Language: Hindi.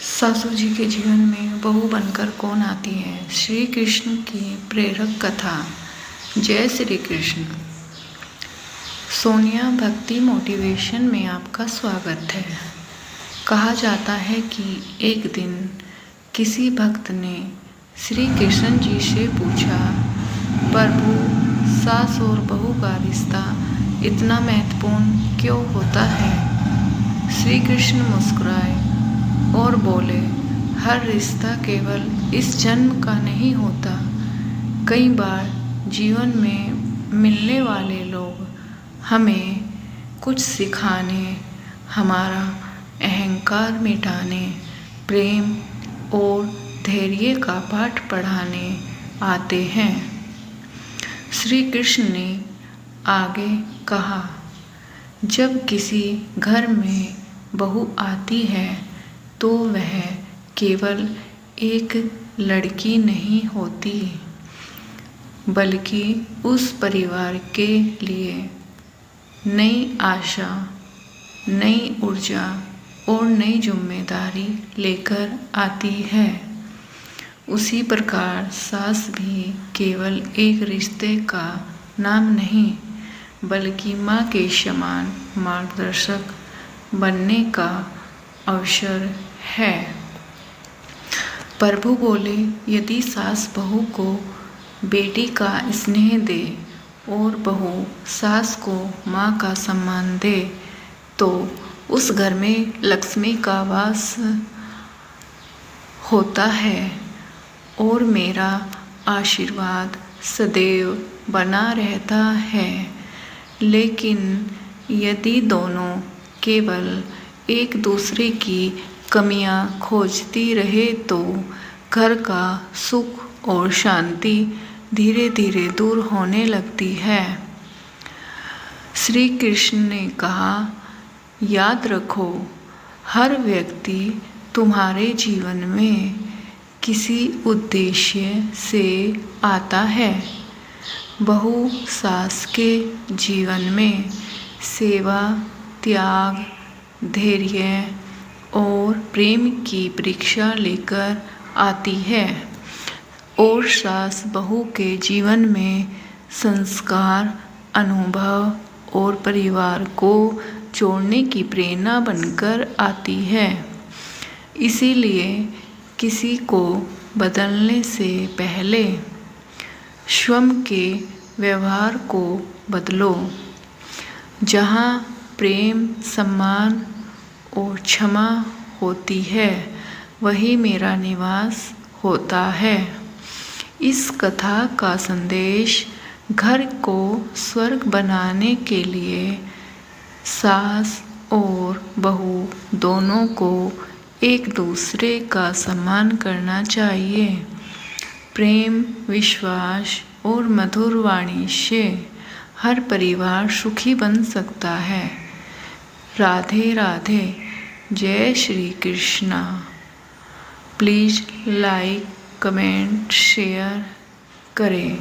सासू जी के जीवन में बहू बनकर कौन आती है? श्री कृष्ण की प्रेरक कथा। जय श्री कृष्ण। सोनिया भक्ति मोटिवेशन में आपका स्वागत है। कहा जाता है कि एक दिन किसी भक्त ने श्री कृष्ण जी से पूछा, प्रभु, सास और बहू का रिश्ता इतना महत्वपूर्ण क्यों होता है? श्री कृष्ण मुस्कुराए और बोले, हर रिश्ता केवल इस जन्म का नहीं होता। कई बार जीवन में मिलने वाले लोग हमें कुछ सिखाने, हमारा अहंकार मिटाने, प्रेम और धैर्य का पाठ पढ़ाने आते हैं। श्री कृष्ण ने आगे कहा, जब किसी घर में बहू आती है तो वह केवल एक लड़की नहीं होती, बल्कि उस परिवार के लिए नई आशा, नई ऊर्जा और नई जिम्मेदारी लेकर आती है। उसी प्रकार सास भी केवल एक रिश्ते का नाम नहीं, बल्कि माँ के समान मार्गदर्शक बनने का अवसर है। प्रभु बोले, यदि सास बहू को बेटी का स्नेह दे और बहू सास को माँ का सम्मान दे तो उस घर में लक्ष्मी का वास होता है और मेरा आशीर्वाद सदैव बना रहता है। लेकिन यदि दोनों केवल एक दूसरे की कमियां खोजती रहे तो घर का सुख और शांति धीरे धीरे दूर होने लगती है। श्री कृष्ण ने कहा, याद रखो, हर व्यक्ति तुम्हारे जीवन में किसी उद्देश्य से आता है। बहू सास के जीवन में सेवा, त्याग, धैर्य और प्रेम की परीक्षा लेकर आती है और सास बहू के जीवन में संस्कार, अनुभव और परिवार को जोड़ने की प्रेरणा बनकर आती है। इसीलिए किसी को बदलने से पहले स्वयं के व्यवहार को बदलो। जहाँ प्रेम, सम्मान और क्षमा होती है, वही मेरा निवास होता है। इस कथा का संदेश घर को स्वर्ग बनाने के लिए सास और बहू दोनों को एक दूसरे का सम्मान करना चाहिए। प्रेम, विश्वास और मधुर वाणी से हर परिवार सुखी बन सकता है। राधे राधे। जय Shri Krishna. Please like, comment, share करें।